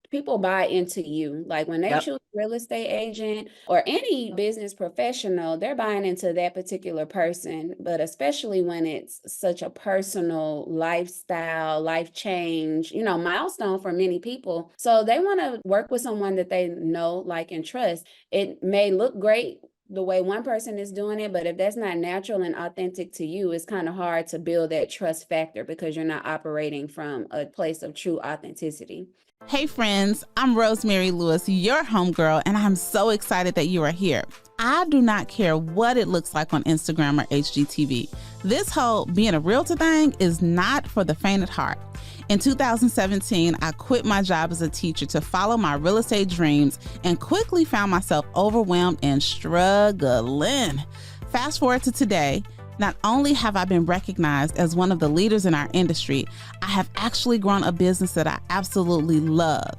people buy into you. Like when they Yep. choose a real estate agent or any business professional, they're buying into that particular person. But especially when it's such a personal lifestyle, life change, milestone for many people. So they want to work with someone that they know, like, and trust. It may look great the way one person is doing it, but if that's not natural and authentic to you, it's kind of hard to build that trust factor because you're not operating from a place of true authenticity. Hey friends, I'm Rosemary Lewis, your homegirl, and I'm so excited that you are here. I do not care what it looks like on Instagram or HGTV. This whole being a realtor thing is not for the faint at heart. In 2017, I quit my job as a teacher to follow my real estate dreams and quickly found myself overwhelmed and struggling. Fast forward to today. Not only have I been recognized as one of the leaders in our industry, I have actually grown a business that I absolutely love.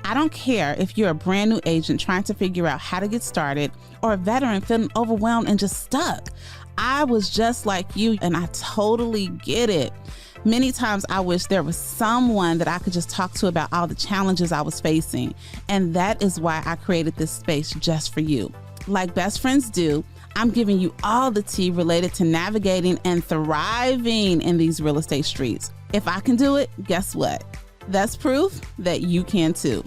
I don't care if you're a brand new agent trying to figure out how to get started or a veteran feeling overwhelmed and just stuck. I was just like you, and I totally get it. Many times I wish there was someone that I could just talk to about all the challenges I was facing. And that is why I created this space just for you. Like best friends do, I'm giving you all the tea related to navigating and thriving in these real estate streets. If I can do it, guess what? That's proof that you can too.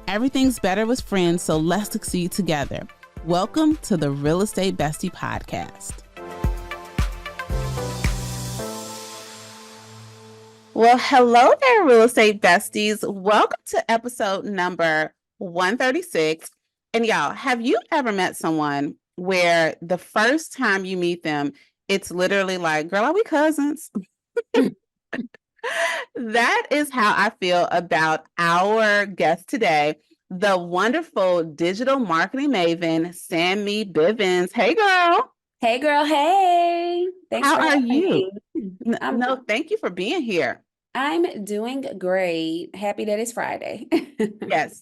Everything's better with friends, so let's succeed together. Welcome to the Real Estate Bestie Podcast. Well, hello there, real estate besties. Welcome to episode number 136. And y'all, have you ever met someone where the first time you meet them, it's literally like, girl, are we cousins? That is how I feel about our guest today, the wonderful digital marketing maven, Sammi Bivens. Hey, girl. Hey, girl. Hey, thanks How for are having you? me. I'm No, thank you for being here. I'm doing great. Happy that it's Friday.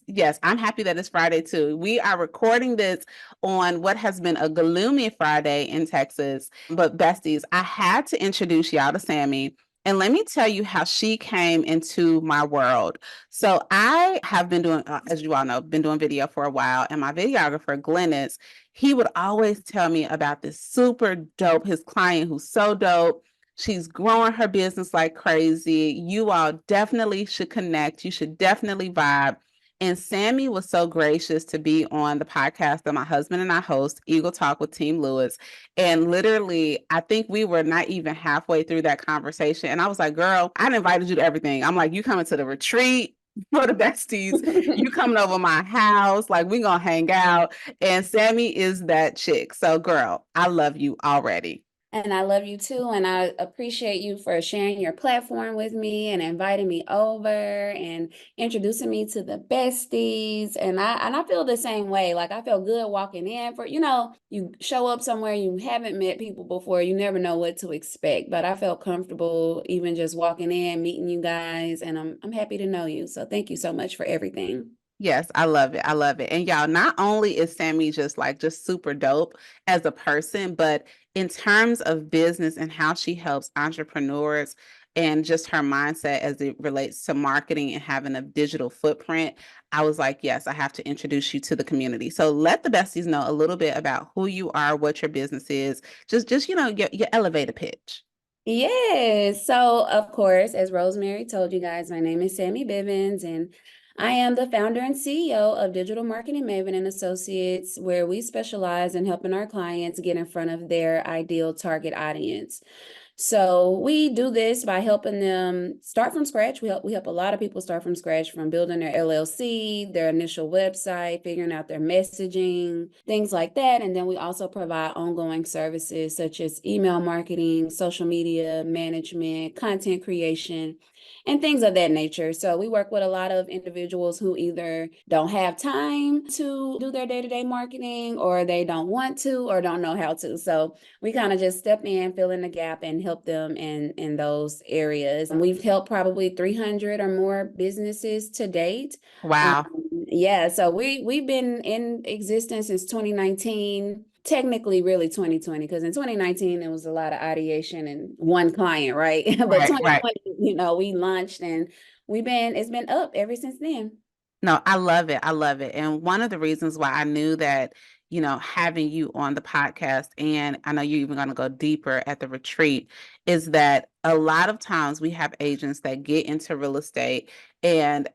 Yes, I'm happy that it's Friday too. We are recording this on what has been a gloomy Friday in Texas. But besties, I had to introduce y'all to Sammi. And let me tell you how she came into my world. So I have been doing, as you all know, been doing video for a while. And my videographer, Glennis, he would always tell me about this super dope, his client who's so dope. She's growing her business like crazy. You all definitely should connect. You should definitely vibe. And Sammi was so gracious to be on the podcast that my husband and I host, Eagle Talk with Team Lewis. And literally, I think we were not even halfway through that conversation. And I was like, girl, I invited you to everything. I'm like, you coming to the retreat for the besties. You coming over my house. Like, we going to hang out. And Sammi is that chick. So, girl, I love you already. And I love you too. And I appreciate you for sharing your platform with me and inviting me over and introducing me to the besties. And I feel the same way. Like I feel good walking in you show up somewhere you haven't met people before, you never know what to expect. But I felt comfortable even just walking in, meeting you guys, and I'm happy to know you. So thank you so much for everything. Yes, I love it. I love it. And y'all, not only is Sammi just super dope as a person, but in terms of business and how she helps entrepreneurs and just her mindset as it relates to marketing and having a digital footprint, I was like, yes, I have to introduce you to the community. So let the besties know a little bit about who you are, what your business is, just your elevator pitch. Yes. So, of course, as Rosemary told you guys, my name is Sammi Bivens, and I am the founder and CEO of Digital Marketing Maven and Associates, where we specialize in helping our clients get in front of their ideal target audience. So we do this by helping them start from scratch. We help a lot of people start from scratch, from building their LLC, their initial website, figuring out their messaging, things like that. And then we also provide ongoing services such as email marketing, social media management, content creation, and things of that nature. So we work with a lot of individuals who either don't have time to do their day-to-day marketing, or they don't want to, or don't know how to. So we kind of just step in, fill in the gap, and help them in those areas. And we've helped probably 300 or more businesses to date. Um, Wow. yeah, so we've been in existence since 2019. Technically, really 2020, because in 2019 it was a lot of ideation and one client, right? But Right, right. 2020, we launched, and it's been up ever since then. No, I love it. I love it. And one of the reasons why I knew that, having you on the podcast, and I know you're even going to go deeper at the retreat, is that a lot of times we have agents that get into real estate and,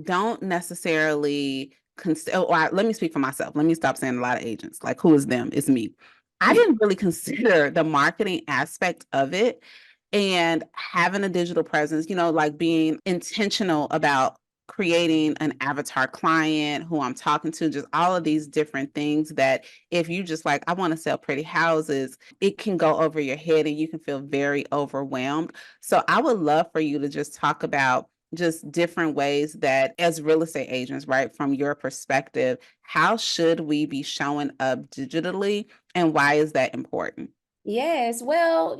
don't necessarily let me speak for myself. Let me stop saying a lot of agents. Like, who is them? It's me. I didn't really consider the marketing aspect of it and having a digital presence, like being intentional about creating an avatar client who I'm talking to, just all of these different things that if you just like, I want to sell pretty houses, it can go over your head and you can feel very overwhelmed. So I would love for you to just talk about just different ways that as real estate agents, right, from your perspective, how should we be showing up digitally and why is that important? Yes, well,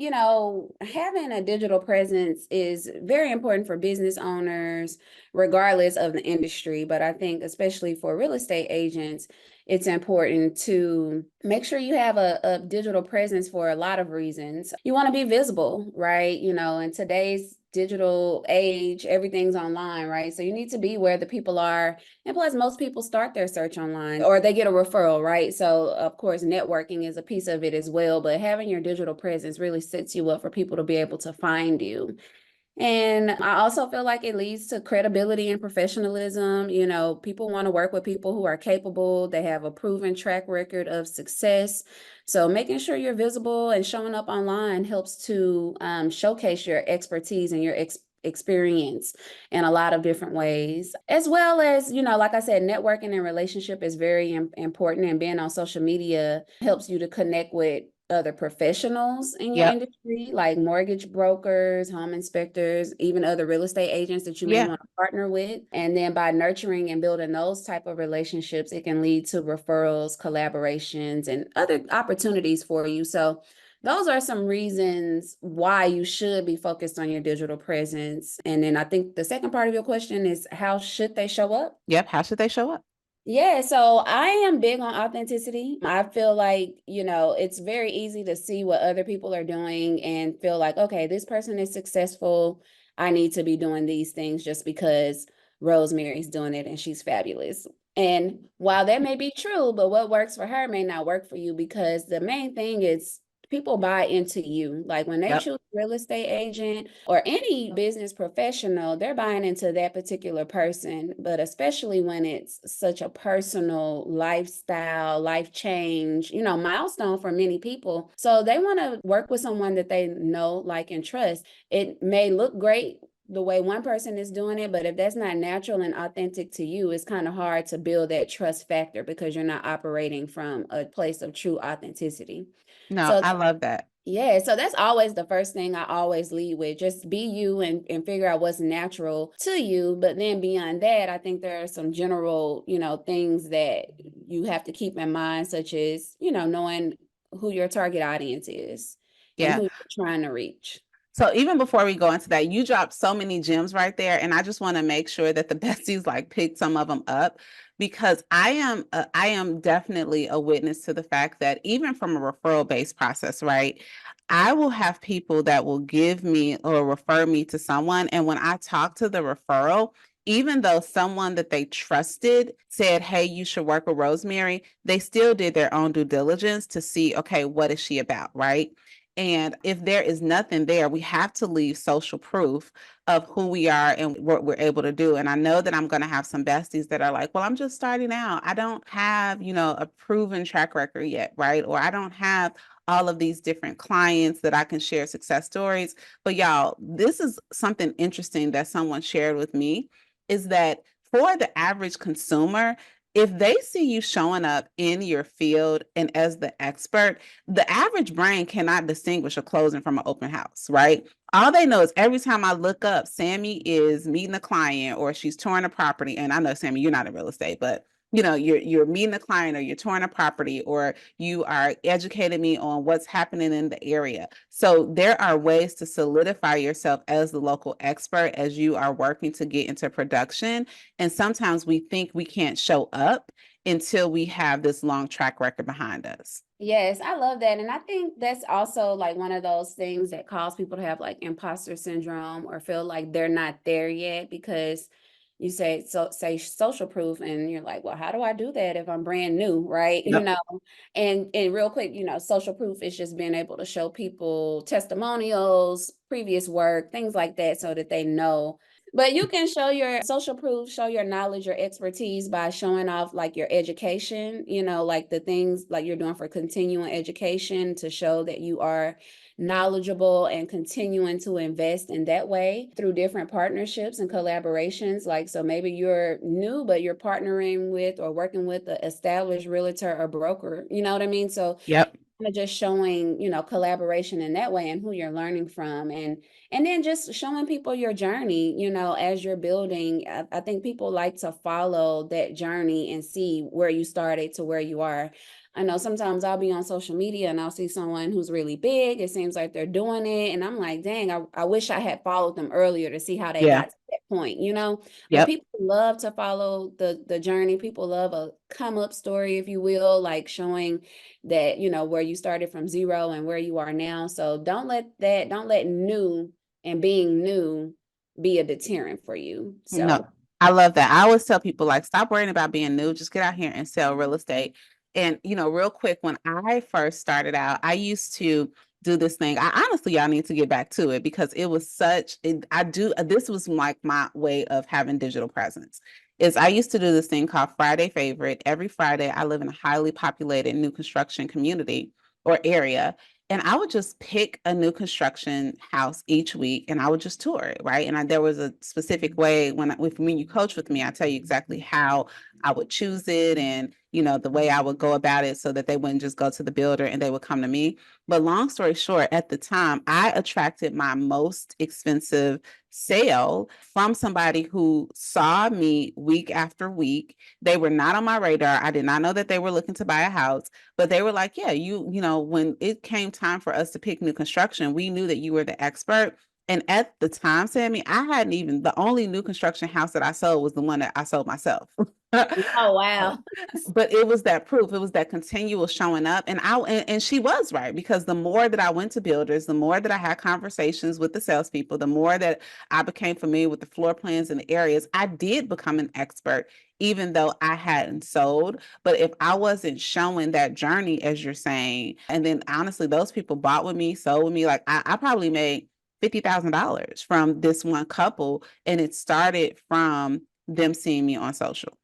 having a digital presence is very important for business owners, regardless of the industry. But I think, especially for real estate agents, it's important to make sure you have a digital presence for a lot of reasons. You want to be visible, right? In today's digital age, everything's online, right? So you need to be where the people are. And plus, most people start their search online or they get a referral, right? So, of course, networking is a piece of it as well. But having your digital presence really sets you up for people to be able to find you. And I also feel like it leads to credibility and professionalism. People want to work with people who are capable, they have a proven track record of success. So making sure you're visible and showing up online helps to showcase your expertise and your experience in a lot of different ways, as well as, like I said, networking and relationship is very important, and being on social media helps you to connect with other professionals in your Yep. industry, like mortgage brokers, home inspectors, even other real estate agents that you may Yeah. want to partner with. And then by nurturing and building those type of relationships, it can lead to referrals, collaborations, and other opportunities for you. So those are some reasons why you should be focused on your digital presence. And then I think the second part of your question is, how should they show up? Yep. How should they show up? Yeah, so I am big on authenticity. I feel like, it's very easy to see what other people are doing and feel like, okay, this person is successful. I need to be doing these things just because Rosemary's doing it and she's fabulous. And while that may be true, but what works for her may not work for you, because the main thing is people buy into you. Like when they Yep. choose a real estate agent or any business professional, they're buying into that particular person. But especially when it's such a personal lifestyle, life change, milestone for many people. So they want to work with someone that they know, like, and trust. It may look great the way one person is doing it, but if that's not natural and authentic to you, it's kind of hard to build that trust factor because you're not operating from a place of true authenticity. No, So I love that. yeah, so that's always the first thing I always lead with. Just be you and figure out what's natural to you. But then beyond that, I think there are some general, things that you have to keep in mind, such as, knowing who your target audience is and Yeah. who you're trying to reach. So even before we go into that, you dropped so many gems right there, and I just want to make sure that the besties like pick some of them up because I am definitely a witness to the fact that even from a referral based process, right? I will have people that will give me or refer me to someone, and when I talk to the referral, even though someone that they trusted said, "Hey, you should work with Rosemary," they still did their own due diligence to see, okay, what is she about, right? And if there is nothing there, we have to leave social proof of who we are and what we're able to do. And I know that I'm going to have some besties that are like, well, I'm just starting out. I don't have, a proven track record yet, right? Or I don't have all of these different clients that I can share success stories. But y'all, this is something interesting that someone shared with me is that for the average consumer, if they see you showing up in your field and as the expert, the average brain cannot distinguish a closing from an open house, right? All they know is every time I look up, Sammi is meeting a client or she's touring a property. And I know, Sammi, you're not in real estate, but you're meeting a client or you're touring a property or you are educating me on what's happening in the area. So there are ways to solidify yourself as the local expert as you are working to get into production. And sometimes we think we can't show up until we have this long track record behind us. Yes, I love that. And I think that's also like one of those things that cause people to have like imposter syndrome or feel like they're not there yet, because you say social proof, and you're like, well, how do I do that if I'm brand new, right? Yep. And real quick, social proof is just being able to show people testimonials, previous work, things like that, so that they know. But you can show your social proof, show your knowledge, your expertise by showing off like your education, like the things like you're doing for continuing education to show that you are knowledgeable and continuing to invest in that way through different partnerships and collaborations. Like, so maybe you're new, but you're partnering with or working with an established realtor or broker, you know what I mean? So Yep. kind of just showing, collaboration in that way and who you're learning from, and then just showing people your journey, as you're building. I think people like to follow that journey and see where you started to where you are. I know sometimes I'll be on social media and I'll see someone who's really big. It seems like they're doing it. And I'm like, dang, I wish I had followed them earlier to see how they Yeah. got to that point. But Yep. people love to follow the journey. People love a come up story, if you will, like showing that, where you started from zero and where you are now. So don't let new and being new be a deterrent for you. No, So I love that. I always tell people, like, stop worrying about being new. Just get out here and sell real estate. And, real quick, when I first started out, I used to do this thing. I honestly, y'all need to get back to it because it was this was like my way of having digital presence. Is I used to do this thing called Friday Favorite. Every Friday, I live in a highly populated new construction community or area. And I would just pick a new construction house each week and I would just tour it, right? And there was a specific way when you coach with me, I tell you exactly how I would choose it and, the way I would go about it so that they wouldn't just go to the builder and they would come to me. But long story short, at the time, I attracted my most expensive sale from somebody who saw me week after week. They were not on my radar. I did not know that they were looking to buy a house. But they were like, yeah, when it came time for us to pick new construction, we knew that you were the expert. And at the time, Sammy, the only new construction house that I sold was the one that I sold myself. oh wow. But it was that proof. It was that continual showing up. And she was right, because the more that I went to builders, the more that I had conversations with the salespeople, the more that I became familiar with the floor plans and the areas, I did become an expert, even though I hadn't sold. But if I wasn't showing that journey, as you're saying, and then honestly, those people bought with me, sold with me, like I probably made $50,000 from this one couple. And it started from them seeing me on social.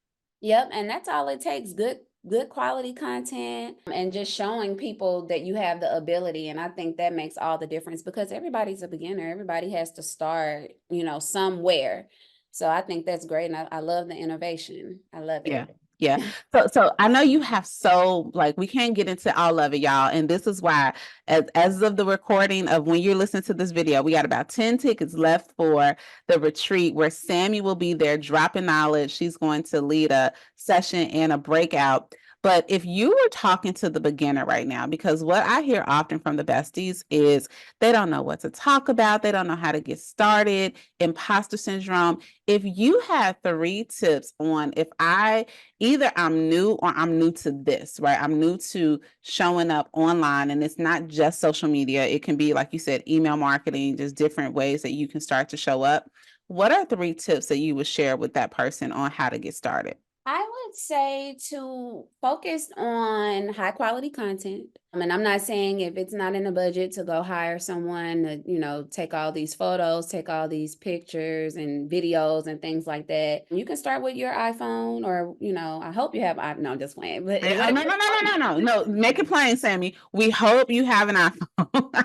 Yep, and that's all it takes. Good quality content and just showing people that you have the ability. And I think that makes all the difference because everybody's a beginner. Everybody has to start, somewhere. So I think that's great. And I love the innovation. I love Yeah. it. Yeah. So I know you have we can't get into all of it, y'all. And this is why, as of the recording of when you're listening to this video, we got about 10 tickets left for the retreat where Sammy will be there dropping knowledge. She's going to lead a session and a breakout. But if you were talking to the beginner right now, because what I hear often from the besties is they don't know what to talk about, they don't know how to get started, imposter syndrome. If you had 3 tips on if I'm new or I'm new to this, right? I'm new to showing up online, and it's not just social media. It can be, like you said, email marketing, just different ways that you can start to show up. What are 3 tips that you would share with that person on how to get started? I would say to focus on high quality content. And I'm not saying if it's not in the budget to go hire someone to, take all these photos, take all these pictures and videos and things like that. You can start with your iPhone or, I hope you have, no, I'm just playing. But Oh, no. Make it plain, Sammy. We hope you have an iPhone.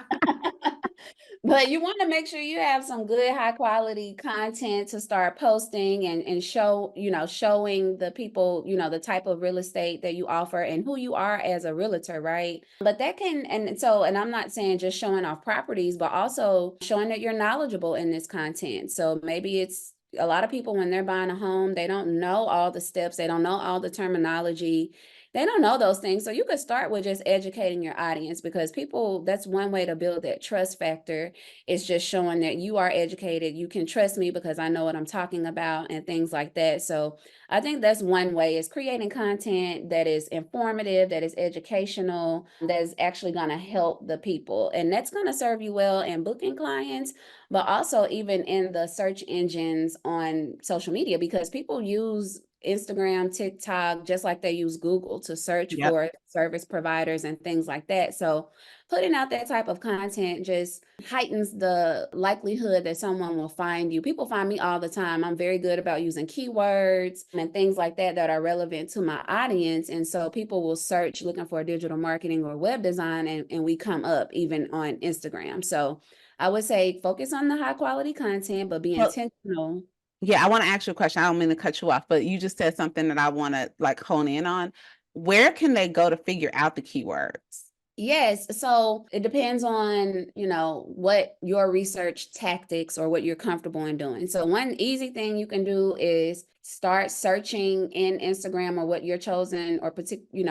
But you want to make sure you have some good high quality content to start posting and showing the people, the type of real estate that you offer and who you are as a realtor, right? But that can, and I'm not saying just showing off properties, but also showing that you're knowledgeable in this content. So maybe it's a lot of people when they're buying a home, they don't know all the steps, they don't know all the terminology. They don't know those things. So you could start with just educating your audience, because people, that's one way to build that trust factor, is just showing that you are educated. You can trust me because I know what I'm talking about and things like that. So I think that's one way, is creating content that is informative, that is educational, that is actually going to help the people. And that's going to serve you well in booking clients, but also even in the search engines on social media, because people use Instagram, TikTok, just like they use Google to search Yep. for service providers and things like that. So putting out that type of content just heightens the likelihood that someone will find you. People find me all the time. I'm very good about using keywords and things like that that are relevant to my audience. And so people will search looking for digital marketing or web design, and we come up even on Instagram. So I would say focus on the high quality content, but be Well, intentional. yeah, I want to ask you a question. I don't mean to cut you off, but you just said something that I want to like hone in on. Where can they go to figure out the keywords? Yes, so it depends on, what your research tactics or what you're comfortable in doing. So one easy thing you can do is start searching in Instagram or what you're chosen, or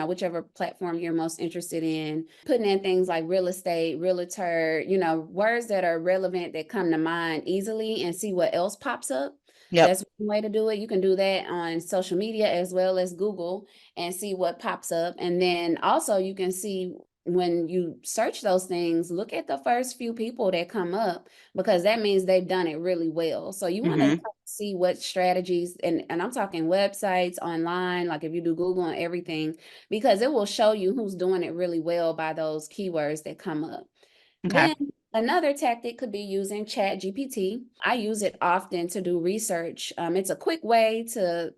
whichever platform you're most interested in, putting in things like real estate, realtor, words that are relevant that come to mind easily, and see what else pops up. Yep. That's one way to do it. You can do that on social media as well as Google, and see what pops up. And then also you can see, when you search those things, look at the first few people that come up, because that means they've done it really well. So you want to Mm-hmm. see what strategies, and I'm talking websites, online, like if you do Google and everything, because it will show you who's doing it really well by those keywords that come up. Okay. Then another tactic could be using Chat GPT. I use it often to do research. It's a quick way to,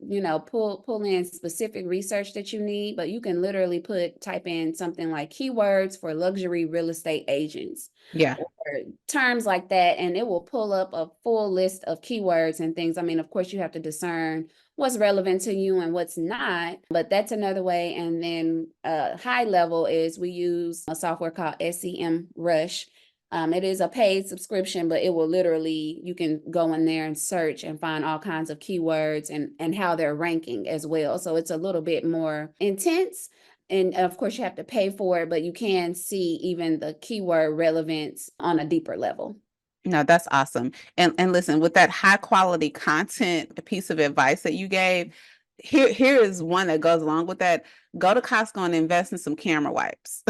pull in specific research that you need, but you can literally type in something like keywords for luxury real estate agents, Yeah. or terms like that, and it will pull up a full list of keywords and things. I mean, of course, you have to discern what's relevant to you and what's not, but that's another way. And then high level is, we use a software called SEM Rush. It is a paid subscription, but it will literally, you can go in there and search and find all kinds of keywords and how they're ranking as well. So it's a little bit more intense. And of course, you have to pay for it, but you can see even the keyword relevance on a deeper level. No, that's awesome. And listen, with that high quality content piece of advice that you gave, here is one that goes along with that. Go to Costco and invest in some camera wipes.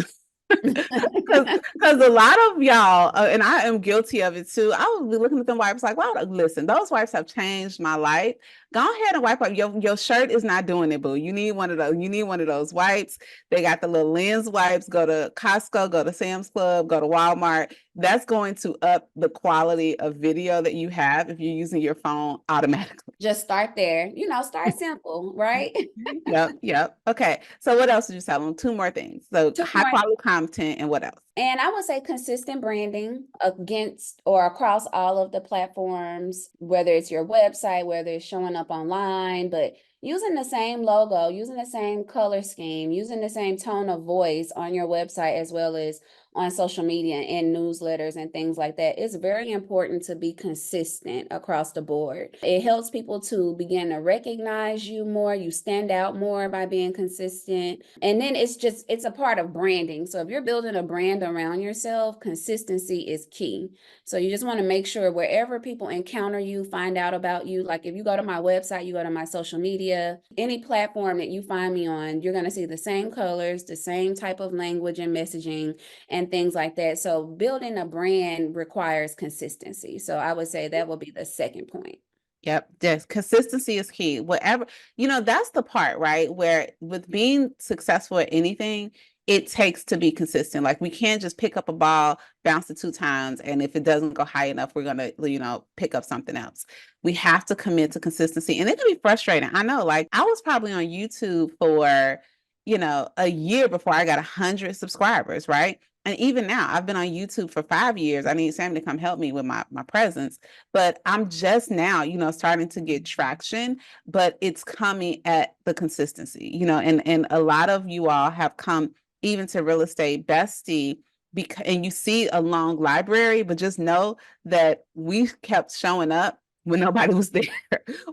Because a lot of y'all, and I am guilty of it too. I would be looking at them wipes like, wow, listen, those wipes have changed my life. Go ahead and wipe up. Your shirt is not doing it, boo. You need one of those. You need one of those wipes. They got the little lens wipes. Go to Costco, go to Sam's Club, go to Walmart. That's going to up the quality of video that you have if you're using your phone automatically. Just start there, start simple, right? Yep, yep. Okay. So what else did you tell them? Two more things. So Two high more. quality content and what else? And I would say consistent branding against or across all of the platforms, whether it's your website, whether it's showing up online, but using the same logo, using the same color scheme, using the same tone of voice on your website as well as on social media and newsletters and things like that. It's very important to be consistent across the board. It helps people to begin to recognize you more. You stand out more by being consistent. And then it's a part of branding. So if you're building a brand around yourself, consistency is key. So you just want to make sure wherever people encounter you, find out about you. Like if you go to my website, you go to my social media, any platform that you find me on, you're going to see the same colors, the same type of language and messaging and things like that. So building a brand requires consistency. So I would say that will be the second point. Yep. Yes. Consistency is key. Whatever, that's the part, right? Where with being successful at anything, it takes to be consistent. Like we can't just pick up a ball, bounce it 2 times, and if it doesn't go high enough, we're gonna, pick up something else. We have to commit to consistency. And it can be frustrating. I know, like I was probably on YouTube for, a year before I got 100 subscribers, right? And even now, I've been on YouTube for 5 years. I need Sammy to come help me with my presence. But I'm just now, starting to get traction, but it's coming at the consistency, and a lot of you all have come even to Real Estate Bestie and you see a long library, but just know that we kept showing up when nobody was there,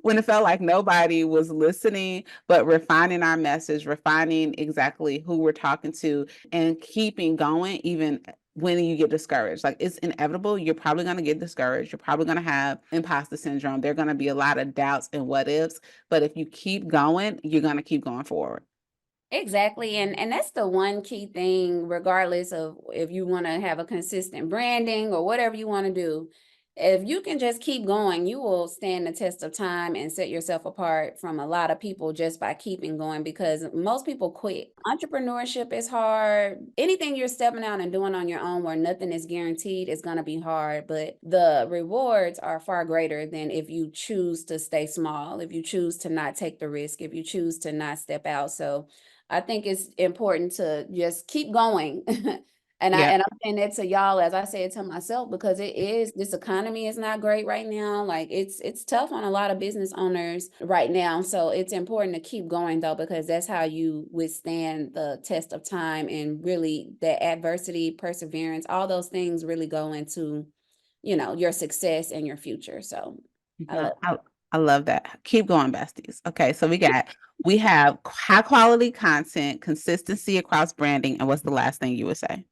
when it felt like nobody was listening, but refining our message, refining exactly who we're talking to, and keeping going even when you get discouraged. Like, it's inevitable. You're probably going to get discouraged. You're probably going to have imposter syndrome. There are going to be a lot of doubts and what ifs. But if you keep going, you're going to keep going forward. Exactly. And that's the one key thing, regardless of if you want to have a consistent branding or whatever you want to do. If you can just keep going, you will stand the test of time and set yourself apart from a lot of people just by keeping going, because most people quit. Entrepreneurship is hard. Anything you're stepping out and doing on your own where nothing is guaranteed is going to be hard, but the rewards are far greater than if you choose to stay small, if you choose to not take the risk, if you choose to not step out. So I think it's important to just keep going. Yeah. And I'm saying that to y'all as I say it to myself, because this economy is not great right now. Like it's tough on a lot of business owners right now. So it's important to keep going though, because that's how you withstand the test of time, and really that adversity, perseverance, all those things really go into, your success and your future. So I Uh, love I, I love that. Keep going, besties. Okay, so we have high quality content, consistency across branding, and what's the last thing you would say?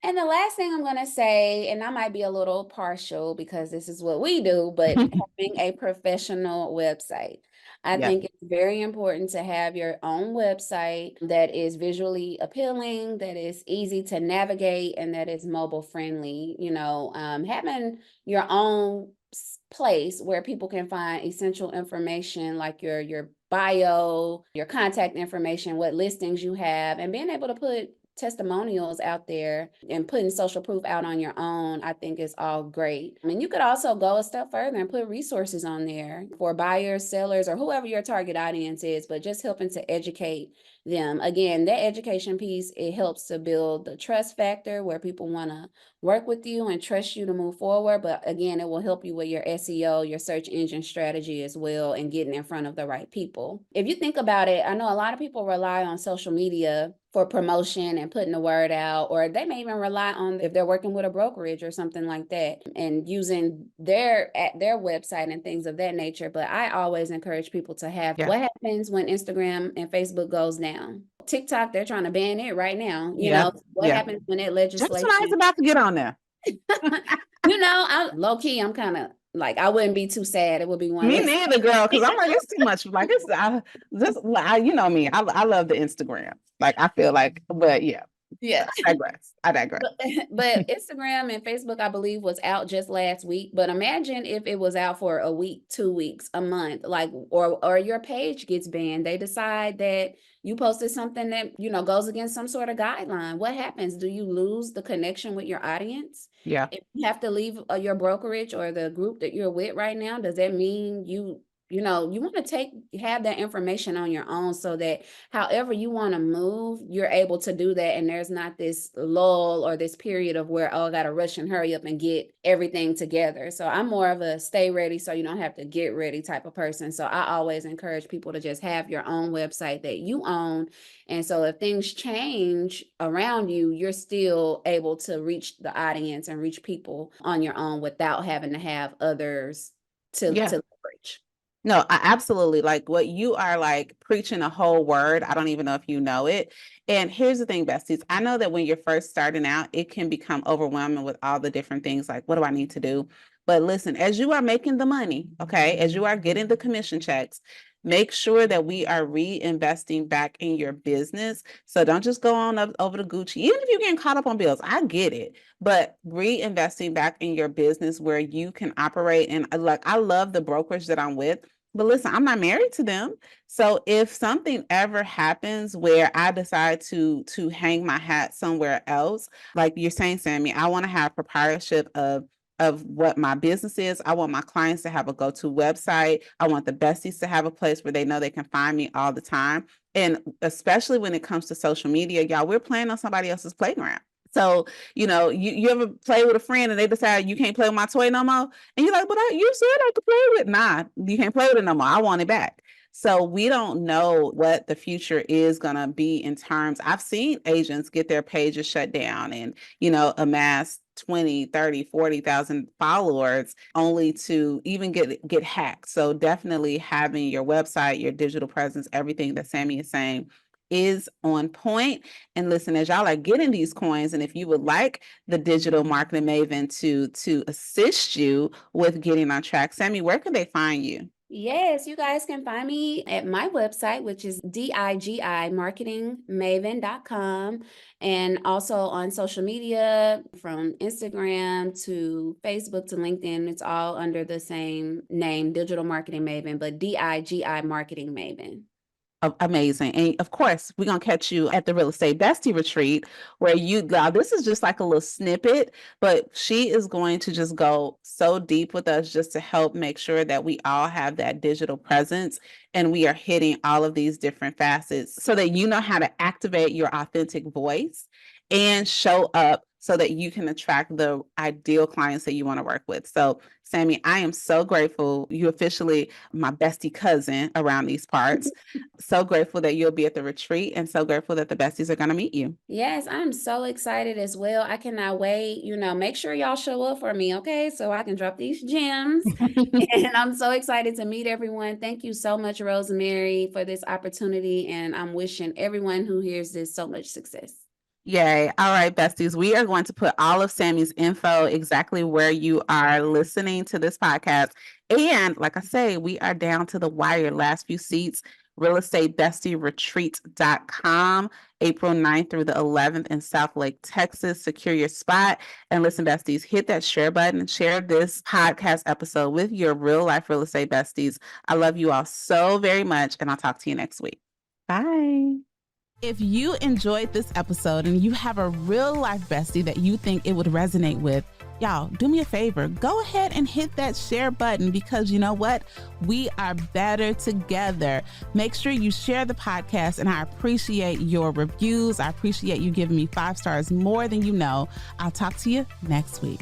And the last thing I'm going to say, and I might be a little partial because this is what we do, but having a professional website. I Yeah, think it's very important to have your own website that is visually appealing, that is easy to navigate, and that is mobile friendly. Having your own place where people can find essential information like your bio, your contact information, what listings you have, and being able to put testimonials out there and putting social proof out on your own, I think is all great. I mean, you could also go a step further and put resources on there for buyers, sellers, or whoever your target audience is, but just helping to educate them. Again, that education piece, it helps to build the trust factor where people want to work with you and trust you to move forward. But again, it will help you with your SEO, your search engine strategy as well, and getting in front of the right people. If you think about it, I know a lot of people rely on social media for promotion and putting the word out, or they may even rely on, if they're working with a brokerage or something like that, and using their website and things of that nature. But I always encourage people to have, yeah, what happens when Instagram and Facebook goes down? TikTok, they're trying to ban it right now. yeah, What yeah. happens when that Just when I was legislation? about to get on there. I low key, I'm kind of like, I wouldn't be too sad. It would be one Me less. neither, girl, because I'm like, it's too much. Like, you know me. I love the Instagram. Like, I feel like, but yeah, Yeah. I digress. I digress. But Instagram and Facebook, I believe, was out just last week. But imagine if it was out for a week, 2 weeks, a month, like, or your page gets banned. They decide that you posted something that, goes against some sort of guideline. What happens? Do you lose the connection with your audience? Yeah, If you have to leave your brokerage or the group that you're with right now, does that mean you want to have that information on your own, so that however you want to move, you're able to do that. And there's not this lull or this period of where, oh, I got to rush and hurry up and get everything together. So I'm more of a stay ready so you don't have to get ready type of person. So I always encourage people to just have your own website that you own. And so if things change around you, you're still able to reach the audience and reach people on your own without having to have others yeah. to leverage. No, I absolutely, like what you are like preaching a whole word. I don't even know if you know it. And here's the thing, besties. I know that when you're first starting out, it can become overwhelming with all the different things like, what do I need to do? But listen, as you are making the money, okay, as you are getting the commission checks, make sure that we are reinvesting back in your business. So don't just go on up over to Gucci. Even if you're getting caught up on bills, I get it. But reinvesting back in your business where you can operate. And like, I love the brokerage that I'm with. But listen, I'm not married to them. So if something ever happens where I decide to hang my hat somewhere else, like you're saying, Sammy, I want to have proprietorship of what my business is. I want my clients to have a go-to website. I want the besties to have a place where they know they can find me all the time. And especially when it comes to social media, y'all, we're playing on somebody else's playground. So, you ever play with a friend and they decide you can't play with my toy no more? And you're like, but you said I could play with it. Nah, you can't play with it no more. I want it back. So we don't know what the future is going to be in terms. I've seen agents get their pages shut down and, amass 20, 30, 40,000 followers only to even get hacked. So definitely having your website, your digital presence, everything that Sammi is saying is on point. And listen, as y'all are getting these coins, and if you would like the Digital Marketing Maven to assist you with getting on track, Sammi, where can they find you? Yes, you guys can find me at my website, which is digimarketingmaven.com, and also on social media from Instagram to Facebook to LinkedIn. It's all under the same name, Digital Marketing Maven, but DIGI Marketing Maven. Amazing. And of course, we're going to catch you at the Real Estate Bestie Retreat where this is just like a little snippet, but she is going to just go so deep with us just to help make sure that we all have that digital presence and we are hitting all of these different facets so that you know how to activate your authentic voice and show up so that you can attract the ideal clients that you want to work with. So, Sammi, I am so grateful. You officially my bestie cousin around these parts. So grateful that you'll be at the retreat and so grateful that the besties are going to meet you. Yes, I'm so excited as well. I cannot wait. Make sure y'all show up for me, okay? So I can drop these gems. And I'm so excited to meet everyone. Thank you so much, Rosemary, for this opportunity. And I'm wishing everyone who hears this so much success. Yay. All right, besties. We are going to put all of Sammi's info exactly where you are listening to this podcast. And like I say, we are down to the wire, last few seats. Real Estate Bestie Retreat.com, April 9th through the 11th in South Lake, Texas. Secure your spot. And listen, besties, hit that share button and share this podcast episode with your real life real estate besties. I love you all so very much, and I'll talk to you next week. Bye. If you enjoyed this episode and you have a real life bestie that you think it would resonate with, y'all, do me a favor. Go ahead and hit that share button because you know what? We are better together. Make sure you share the podcast, and I appreciate your reviews. I appreciate you giving me 5 stars more than you know. I'll talk to you next week.